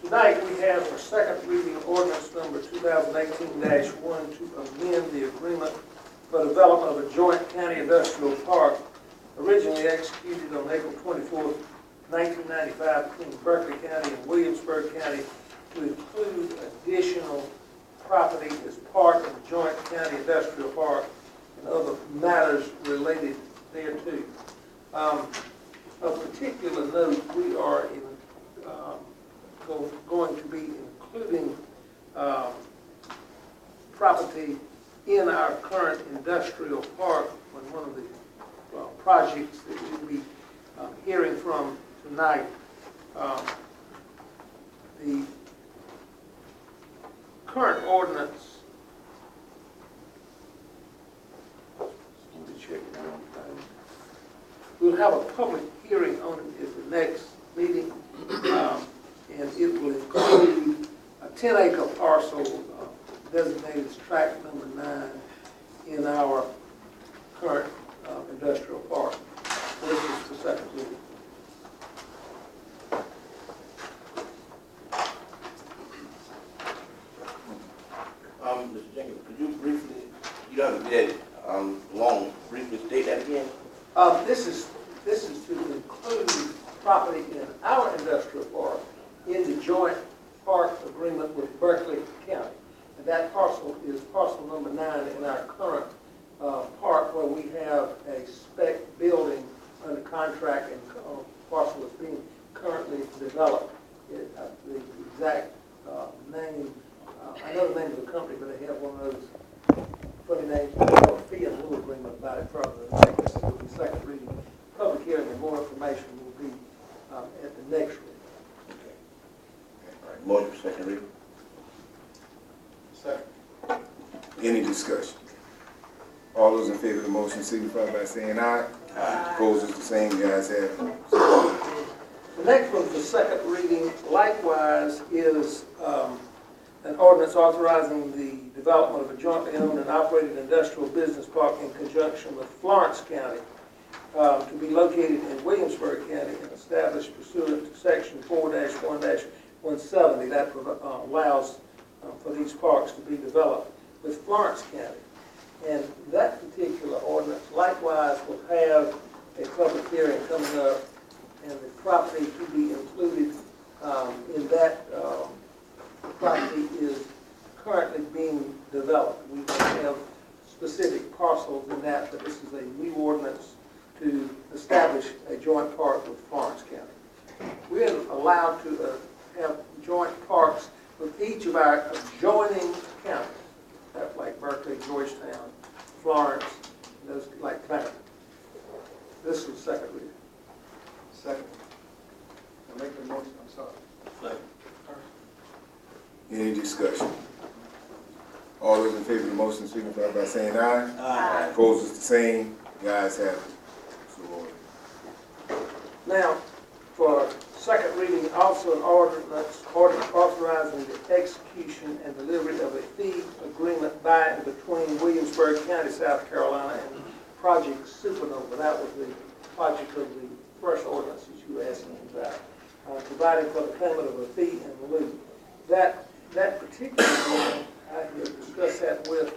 Tonight we have for second reading ordinance number 2018-1 to amend the agreement for development of a joint county industrial park originally executed on April 24, 1995 between Berkeley County and Williamsburg County to include additional property as part of the joint county industrial park and other matters related thereto. Of particular note, we are going to be including property in our current industrial park on one of the projects that we'll be hearing from tonight. The current ordinance, let me check one thing. We'll have a public hearing on it at the next meeting, and it will include a 10-acre parcel designated as tract number 9 in our current industrial park. This is the second reading. Mr. Jenkins, could you briefly, you don't have to be that long, briefly state that again? This is to include property in our industrial park in the joint park agreement with Berkeley County. And that parcel is parcel number 9 in our current park, where we have a spec building under contract and parcel is being currently developed. The exact name, I know the name of the company, but they have one of those funny names. They have a fee and a little agreement about it further. This will be second reading. Public hearing and more information will be at the next reading. Okay. All right, motion for second reading. Second. Any discussion? All those in favor of the motion signify by saying aye. Aye. Opposed is the same. You guys have it. The next one for second reading, likewise, is an ordinance authorizing the development of a jointly owned and operated industrial business park in conjunction with Florence County to be located in Williamsburg County and established pursuant to section 4-1-170 that allows for these parks to be developed with Florence County. And that particular ordinance likewise will have a public hearing coming up, and the property to be included in that property is currently being developed. We don't have specific parcels in that, but this is a new ordinance to establish a joint park with Florence County. We are allowed to have joint parks with each of our adjoining counties, like Berkeley, Georgetown, Florence, and those like Clement. This is second reading. Second. I'll make the motion, I'm sorry. Second. Any discussion? All those in favor of the motion signify by saying aye. Aye. Opposed is the same. You guys have it. So ordered. Now, for second reading, also an ordinance authorizing the execution and delivery of a fee agreement by and between Williamsburg County, South Carolina, and Project Supernova. That was the project of the first ordinance that you were asking about, providing for the payment of a fee in lieu. That particular one, I have discussed that with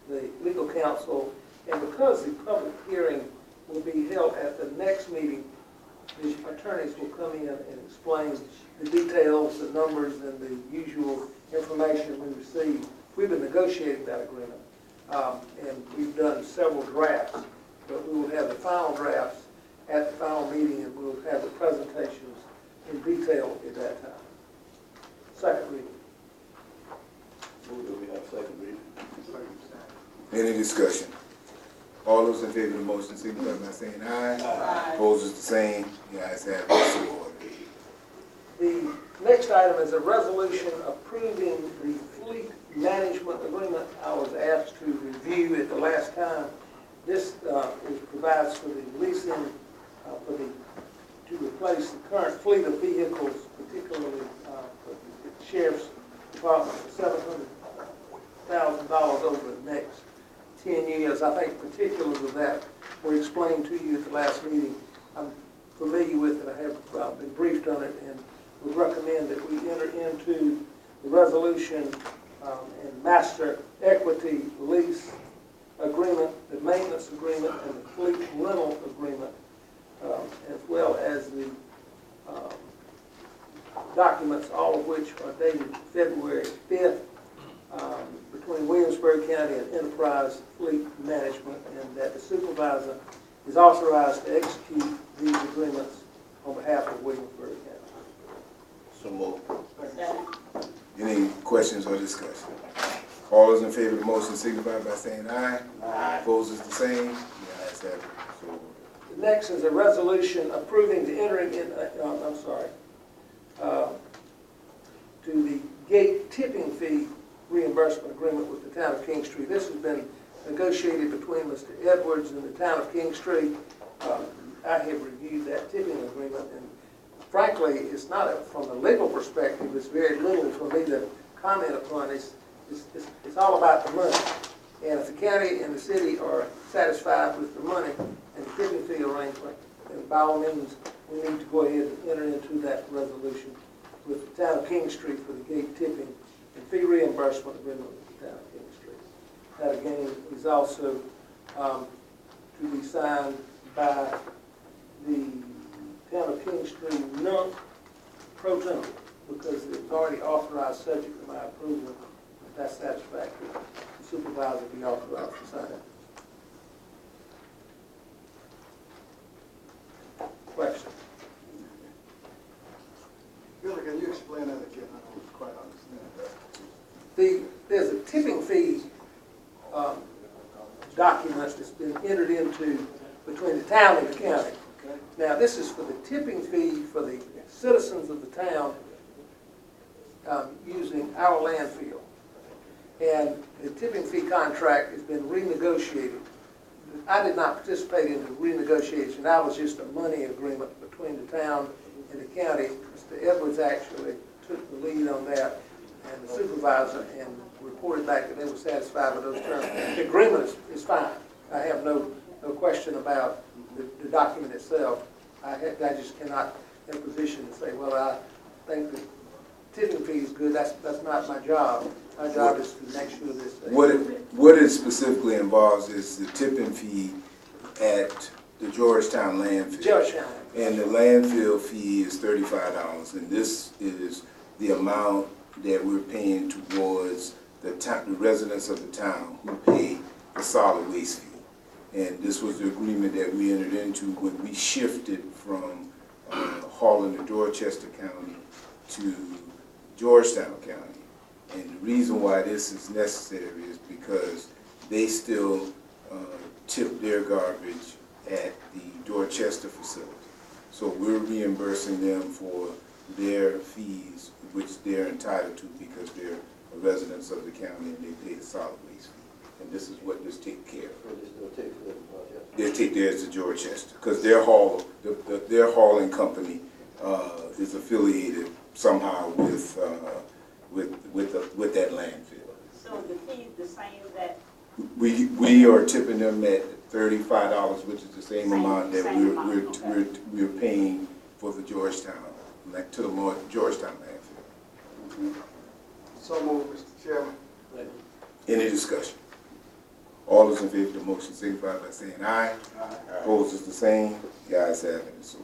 the legal counsel, and because the public hearing will be held at the next meeting, the attorneys will come in and explain the details, the numbers, and the usual information we receive. We've been negotiating that agreement, and we've done several drafts, but we will have the final drafts at the final meeting, and we'll have the presentations in detail at that time. Second reading. Move that we have second reading. Any discussion? All those in favor of the motion signify by saying aye. Aye. Opposed is the same. You guys have it. So ordered. The next item is a resolution approving the fleet management agreement I was asked to review at the last time. This provides for the leasing to replace the current fleet of vehicles, particularly for the Sheriff's Department, for $700,000 over the next 10 years. I think particulars of that were explained to you at the last meeting. I'm familiar with it. I have been briefed on it, and would recommend that we enter into the resolution and master equity lease agreement, the maintenance agreement, and the fleet rental agreement, as well as the documents, all of which are dated February 5th, between Williamsburg County and Enterprise Fleet Management, and that the supervisor is authorized to execute these agreements on behalf of Williamsburg County. So moved. Any questions or discussion? All those in favor of the motion signify by saying aye. Aye. Opposed is the same. The ayes have it. So Next is a resolution approving the entering in, to the gate tipping fee reimbursement agreement with the town of Kingstree. This has been negotiated between Mr. Edwards and the town of Kingstree. I have reviewed that tipping agreement, and frankly, it's not, from a legal perspective, it's very little for me to comment upon. It's all about the money. And if the county and the city are satisfied with the money and the tipping fee arrangement, then by all means, we need to go ahead and enter into that resolution with the town of Kingstree for the gate tipping and fee reimbursement agreement with the town of Kingstree. That again is also to be signed by the town of Kingstree non pro tem, because it's already authorized subject to my approval. If that's satisfactory, the supervisor will be authorized to sign it. Question? Billy, can you explain that again? I don't quite understand that. There's a tipping fee document that's been entered into between the town and the county. Okay. Now, this is for the tipping fee for the citizens of the town using our landfill. And the tipping fee contract has been renegotiated. I did not participate in the renegotiation. That was just a money agreement between the town and the county. Mr. Edwards actually took the lead on that, and the supervisor, and reported back that they were satisfied with those terms. The agreement is fine. I have no question about the document itself. I just cannot in a position to say, well, I think the tipping fee is good. That's not my job. My job is to make sure this. what it specifically involves is the tipping fee at the Georgetown landfill. Georgetown. And the landfill fee is $35, and this is the amount that we're paying towards the residents of the town who pay the solid waste fee. And this was the agreement that we entered into when we shifted from hauling to Dorchester County to Georgetown County. And the reason why this is necessary is because they still tip their garbage at the Dorchester facility. So we're reimbursing them for their fees, which they're entitled to because they're residents of the county and they pay the solid waste fee. And this is what this takes care of. They take theirs to Dorchester because their hauling company is affiliated somehow with that landfill. So the fee is the same that? We are tipping them at $35, which is the same amount that we're paying for the Georgetown, to the Georgetown landfill. So moved, Mr. Chairman. Any discussion? All those in favor of the motion signify by saying aye. Aye. Opposed is the same. The ayes have it. So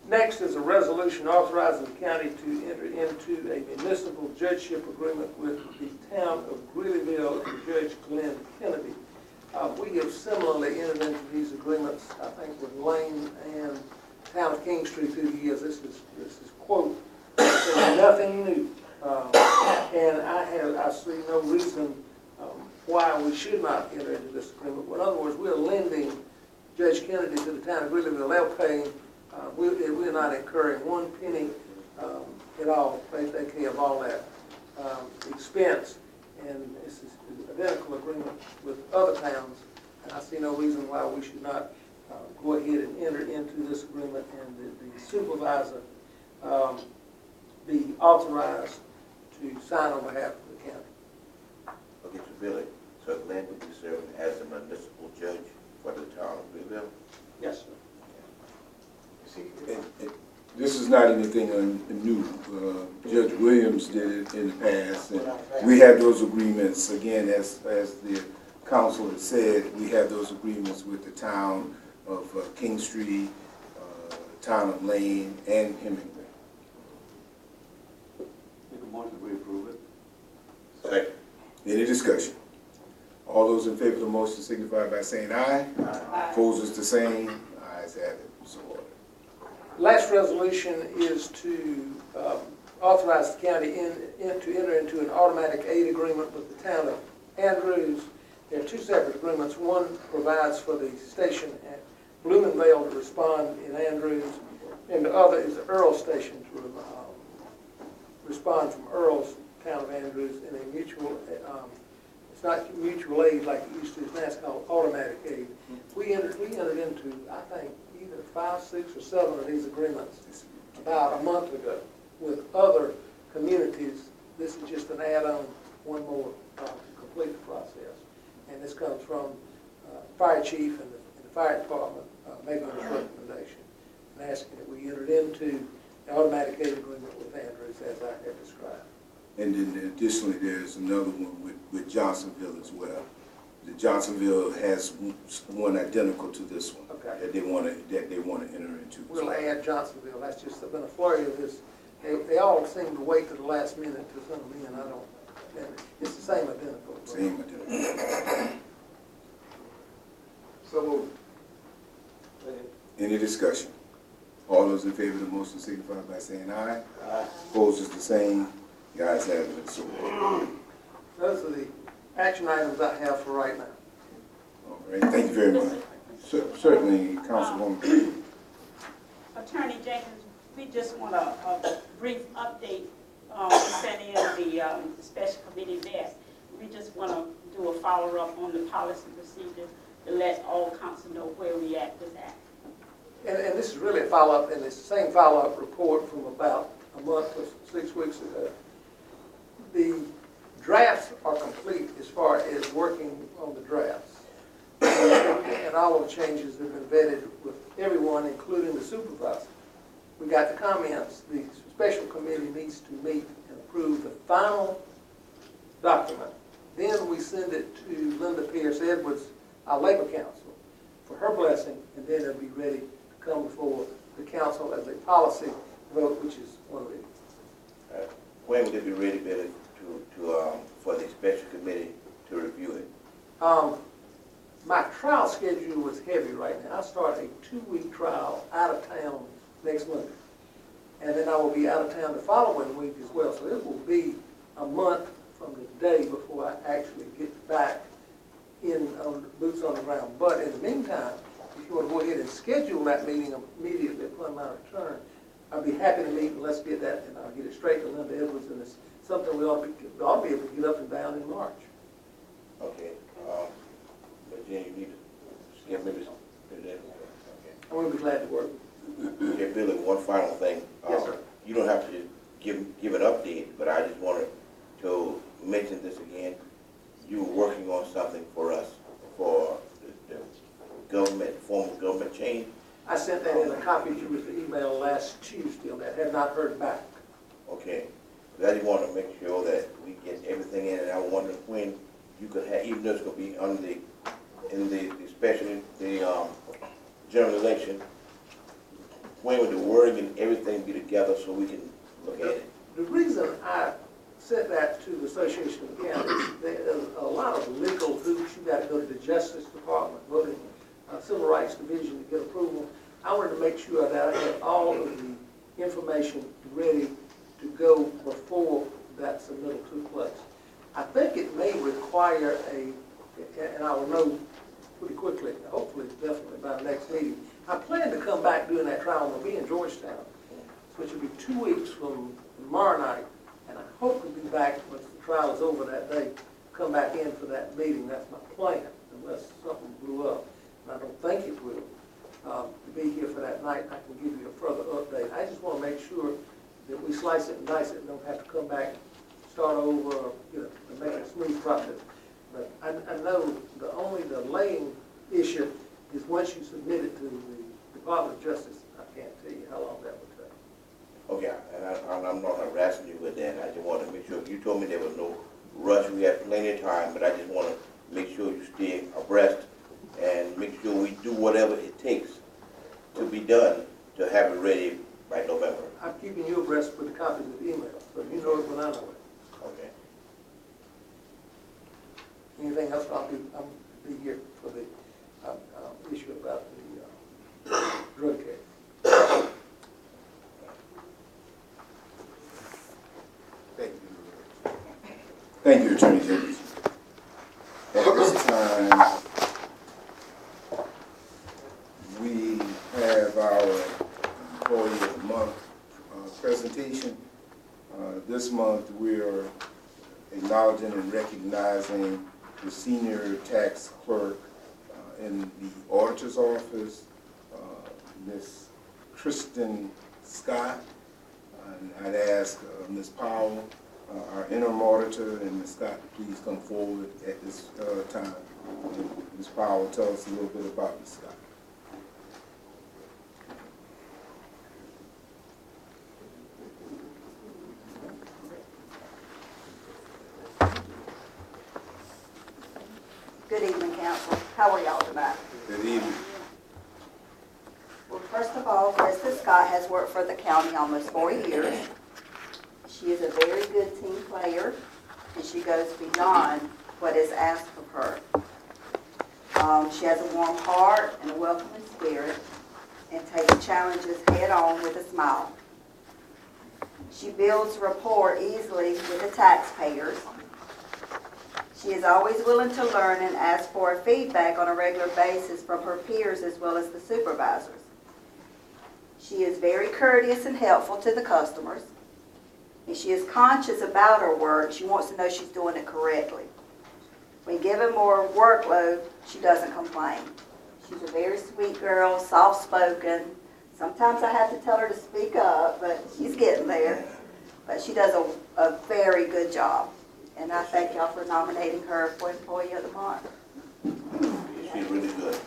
Next is a resolution authorizing the county to enter into a municipal judgeship agreement with the town of Greeleyville and Judge Glenn Kennedy. We have similarly entered into these agreements, I think, with Lane and town of Kingstree through the years. This is quote, nothing new. And I see no reason why we should not enter into this agreement. In other words, we're lending Judge Kennedy to the town of Greeleyville. They'll pay. We're not incurring one penny at all. They take care of all that expense, and this is an identical agreement with other towns. And I see no reason why we should not go ahead and enter into this agreement, and the supervisor be authorized to sign on behalf of the county. Okay, so Billy, so Glenn would be serving as a municipal judge for the town of Greenville? Yes, sir. This is not anything new. Judge Williams did it in the past, and we had those agreements, again, as the council has said, we have those agreements with the town of King Street, town of Lane, and Hemingway. Make a motion to approve it. Second. Any discussion? All those in favor of the motion signify by saying aye. Aye. Opposed, the same. Ayes have it. So ordered. Last resolution is to authorize the county to enter into an automatic aid agreement with the town of Andrews. There are two separate agreements. One provides for the station at Bloomingdale to respond in Andrews, and the other is the Earl station to respond from Earl's town of Andrews in a mutual, it's not mutual aid like it used to, it's now it's called automatic aid. We entered into, I think, either 5, 6, or 7 of these agreements about a month ago with other communities. This is just an add-on, one more to complete the process. And this comes from fire chief and the fire department making this recommendation and asking that we entered into the automatic aid agreement with Andrews as I have described. And then additionally, there's another one with Johnsonville as well. The Johnsonville has one identical to this one. Okay. That they want to enter into. We'll add Johnsonville. That's just been a flurry of this. They all seem to wait to the last minute to send them in. I don't. And it's the same identical. Same identical. So moved. Any discussion? All those in favor of the motion signify by saying aye. Aye. Opposed is the same. The ayes have it. So ordered. Those are the action items I have for right now. All right. Thank you very much. Certainly, Councilwoman. Attorney Jenkins, we just want a brief update concerning the special committee there. We just want to do a follow-up on the policy procedure to let all council know where we at with that. And this is really a follow-up, and it's the same follow-up report from about a month or 6 weeks ago. The drafts are complete as far as working on the drafts. And all of the changes have been vetted with everyone, including the supervisor. We got the comments. The special committee needs to meet and approve the final document. Then we send it to Linda Pierce Edwards, our labor counsel, for her blessing, and then it'll be ready to come before the council as a policy vote, which is 1 week. When would it be ready, Billy, for the special committee to review it? My trial schedule was heavy right now. I start a 2-week trial out of town next Monday. And then I will be out of town the following week as well. So it will be a month from the day before I actually get back in boots on the ground. But in the meantime, if you want to go ahead and schedule that meeting immediately upon my return, I'd be happy to meet, and let's get that, and I'll get it straight to Linda Edwards, and it's something we ought to be able to get up and down in March. Okay. But Jen, you need to skip maybe something. Okay. I will be glad to work. Okay, Billy, one final thing. Yes, sir. You don't have to give an update, but I just wanted to mention this again. You were working on something for us for the government, formal government change. I sent that in a copy to you with the email last Tuesday on that. Have not heard back. Okay. But I just want to make sure that we get everything in, and I wonder when you could have, even though it's going to be under in the especially the general election, when would the wording and everything be together so we can look at it? The reason I sent that to the Association of Counties, there's a lot of legal hoops. You got to go to the Justice Department, go to Civil Rights Division to get approval. I wanted to make sure that I had all of the information ready to go before that submittal took place. I think it may require and I will know pretty quickly, hopefully definitely by the next meeting. I plan to come back doing that trial, and I'll be in Georgetown, which will be 2 weeks from tomorrow night, and I hope to be back once the trial is over that day, come back in for that meeting. That's my plan, unless something blew up, and I don't think it will. To be here for that night, I can give you a further update. I just want to make sure that we slice it and dice it and don't have to come back, start over, and make it a smooth process. But I know the delaying issue is once you submit it to the Department of Justice, I can't tell you how long that would take. Okay, and I'm not harassing you with that. I just want to make sure, you told me there was no rush, we had plenty of time, but I just want to make sure you stay abreast and make sure we do whatever it takes to be done to have it ready by November. I'm keeping you abreast with the copies of the email, so you know it when I know it. Okay. Anything else, I'll be here for the issue about the drug case. Thank you. Thank you, Attorney Jenkins. At this time, we have our Employee of the Month presentation. This month, we are acknowledging and recognizing the senior tax clerk in the auditor's office, Ms. Kristen Scott. And I'd ask Ms. Powell, our interim auditor, and Ms. Scott to please come forward at this time. Ms. Powell, tell us a little bit about Ms. Scott. Good evening, council. How are y'all tonight? Good evening. Well, first of all, Krista Scott has worked for the county almost 4 years. She is a very good team player, and she goes beyond what is asked of her. She has a warm heart and a welcoming spirit, and takes challenges head-on with a smile. She builds rapport easily with the taxpayers. She is always willing to learn and ask for feedback on a regular basis from her peers as well as the supervisors. She is very courteous and helpful to the customers. And she is conscious about her work. She wants to know she's doing it correctly. When given more workload, she doesn't complain. She's a very sweet girl, soft-spoken. Sometimes I have to tell her to speak up, but she's getting there. But she does a very good job. And I thank y'all for nominating her for Employee of the Month. She's really good.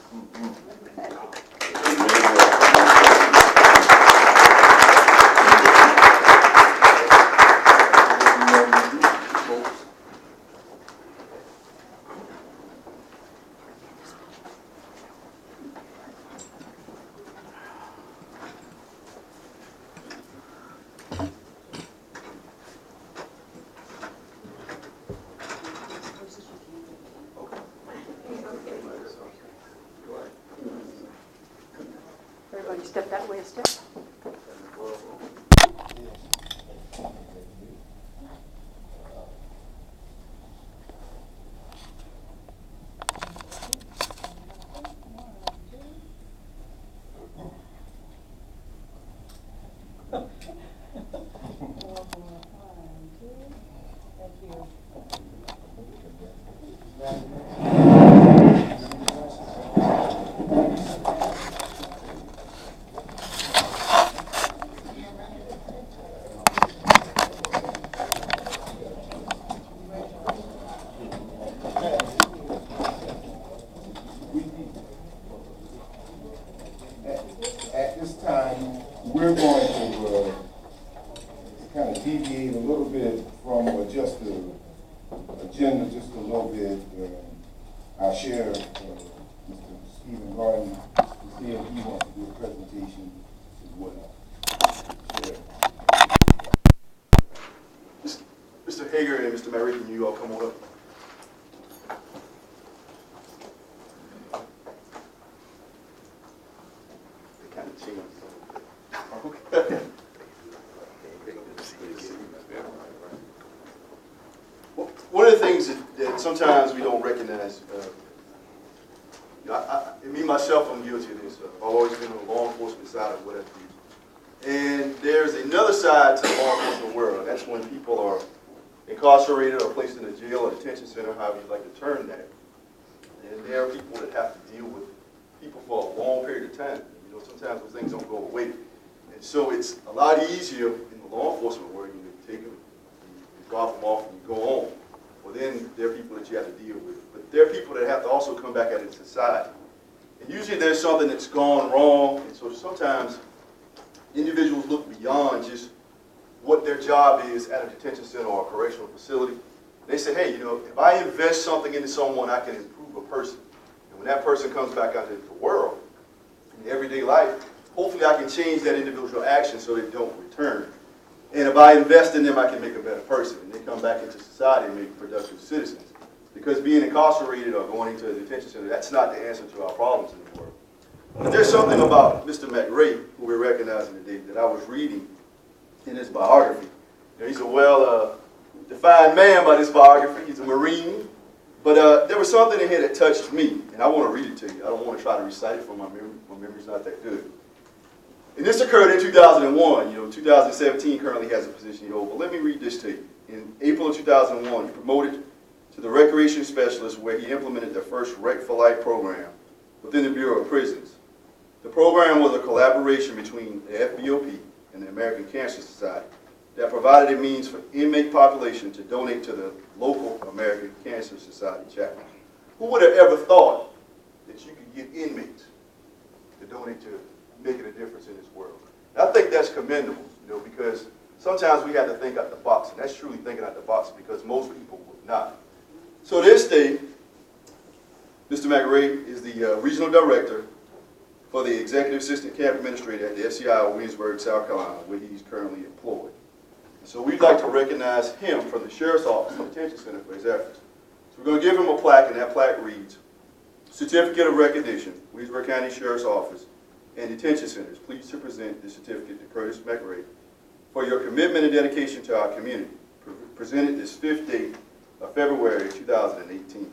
Everybody step that way a step. At this time, we're going to kind of deviate a little bit from just the agenda, just a little bit. Our sheriff, Mr. Stephen Garden, said he wants to do a presentation as well. Sheriff. Mr. Hager and Mr. Merrick, can you all come on up? They kind of changed. Okay. Well, one of the things that sometimes we don't recognize, me myself, I'm guilty of this. I've always been on the law enforcement side of what I do. And there's another side to the law enforcement world. That's when people are incarcerated or placed in a jail or detention center, however you like to term that. And there are people that have to deal with people for a long period of time. You know, sometimes those things don't go away. And so it's a lot easier in the law enforcement world. You take them, you drop them off, and you go on. Well, then there are people that you have to deal with. But there are people that have to also come back out into society. And usually there's something that's gone wrong. And so sometimes individuals look beyond just what their job is at a detention center or a correctional facility. They say, hey, if I invest something into someone, I can improve a person. And when that person comes back out into the world, in everyday life, hopefully I can change that individual action so they don't return. And if I invest in them, I can make a better person. And they come back into society and make productive citizens. Because being incarcerated or going into a detention center, that's not the answer to our problems in the world. But there's something about Mr. McRae, who we're recognizing today, that I was reading in his biography. He's a well-defined man by this biography. He's a Marine. But there was something in here that touched me, and I want to read it to you. I don't want to try to recite it from my memory. My memory's not that good. And this occurred in 2001. 2017 currently has a position he holds. But let me read this to you. In April of 2001, he promoted to the recreation specialist, where he implemented the first Rec for Life program within the Bureau of Prisons. The program was a collaboration between the FBOP and the American Cancer Society that provided a means for inmate population to donate to the local American Cancer Society chapter. Who would have ever thought that you could get inmates to donate to making a difference in this world? And I think that's commendable, because sometimes we have to think out the box, and that's truly thinking out the box, because most people would not. So this day, Mr. McRae is the regional director for the executive assistant camp administrator at the FCI of Williamsburg, South Carolina, where he's currently employed. And so we'd like to recognize him from the Sheriff's Office and Detention Center for his efforts. So we're going to give him a plaque, and that plaque reads, Certificate of Recognition, Williamsburg County Sheriff's Office and Detention Centers. Pleased to present this certificate to Curtis McRae for your commitment and dedication to our community. Presented this 5th day of February 2018.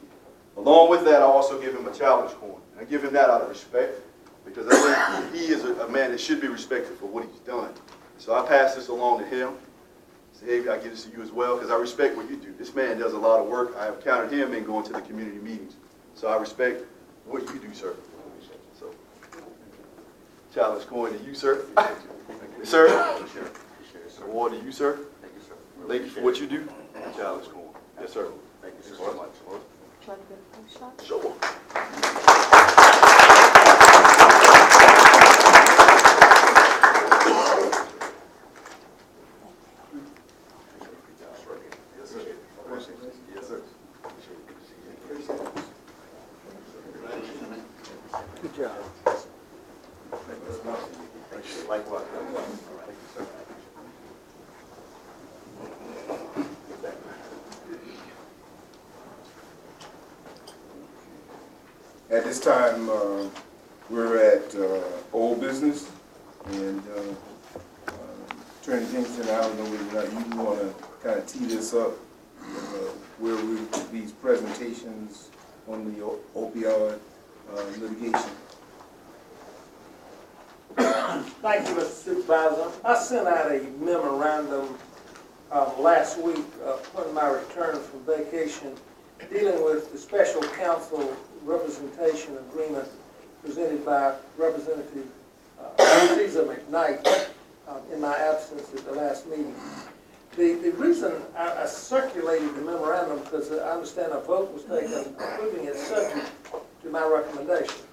Along with that, I also give him a challenge coin. And I give him that out of respect, because I think he is a man that should be respected for what he's done. So I pass this along to him. Say, hey, I give this to you as well, because I respect what you do. This man does a lot of work. I have counted him in going to the community meetings. So I respect what you do, sir. So, challenge coin to you, sir. Sir. Award to you, sir. Thank you, sir. Thank you for what you do. Challenge coin. Yes, sir. Thank you so much. Sure. Good job. Likewise. At this time, we're at old business, and Attorney Kingston, I don't know whether or not you want to kind of tee this up, where these presentations on the opioid litigation. Thank you, Mr. Supervisor. I sent out a memorandum last week upon my return from vacation dealing with the special counsel representation agreement presented by Representative Caesar McKnight in my absence at the last meeting. The reason I circulated the memorandum, because I understand a vote was taken approving it subject to my recommendation.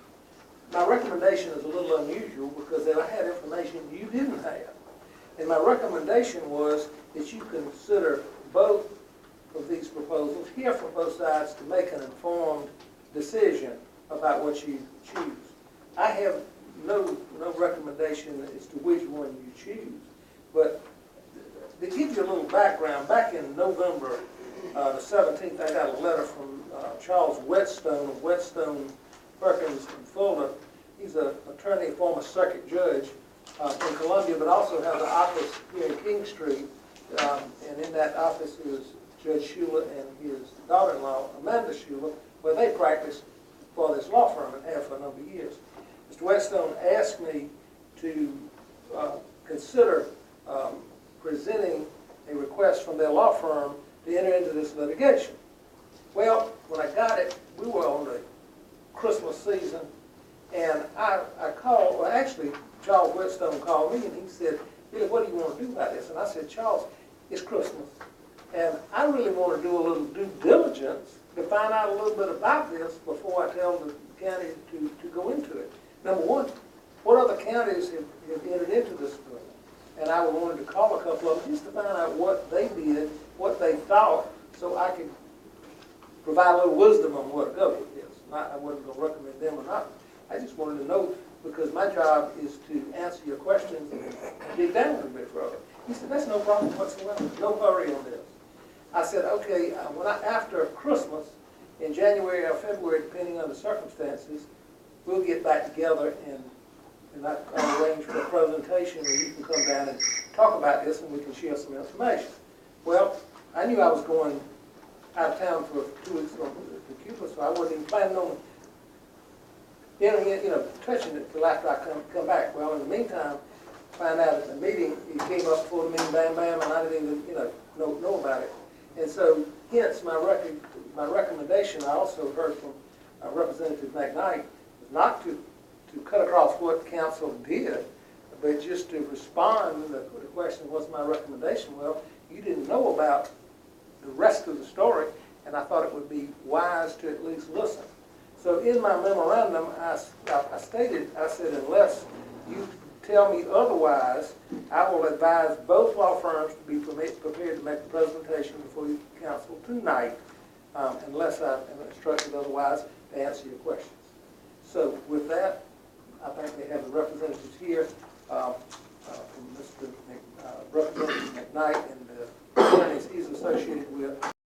My recommendation is a little unusual because I had information you didn't have. And my recommendation was that you consider both of these proposals, hear from both sides to make an informed decision about what you choose. I have no recommendation as to which one you choose, but to give you a little background, back in November the 17th, I got a letter from Charles Whetstone of Whetstone, Perkins, and Fuller. He's an attorney, former circuit judge in Columbia, but also has an office here in King Street, and in that office is Judge Shula and his daughter-in-law, Amanda Shula, where they practiced for this law firm and have for a number of years. Mr. Whetstone asked me to consider presenting a request from their law firm to enter into this litigation. Well, when I got it, we were on the Christmas season, and I called, well actually, Charles Whetstone called me and he said, Billy, what do you want to do about this? And I said, Charles, it's Christmas, and I really want to do a little due diligence to find out a little bit about this before I tell the county to go into it. Number one, what other counties have entered into this agreement? and I wanted to call a couple of them just to find out what they did, what they thought, so I could provide a little wisdom on where to go with this. I wasn't going to recommend them or not. I just wanted to know, because my job is to answer your questions and dig down a little bit further. He said, that's no problem whatsoever, no hurry on this. I said, okay, after Christmas, in January or February, depending on the circumstances, we'll get back together and I'll arrange for a presentation and you can come down and talk about this and we can share some information. Well, I knew I was going out of town for 2 weeks to Cuba, so I wasn't even planning on touching it till after I come back. Well, in the meantime, find out at the meeting, it came up before the meeting, bam, bam, and I didn't even, know about it. And so, hence my recommendation, I also heard from Representative McKnight, not to cut across what the council did, but just to respond to the question, what's my recommendation? Well, you didn't know about the rest of the story, and I thought it would be wise to at least listen. So in my memorandum, I said, unless you tell me otherwise, I will advise both law firms to be prepared to make the presentation before the council tonight, unless I am instructed otherwise to answer your questions. So with that, I think they have the representatives here.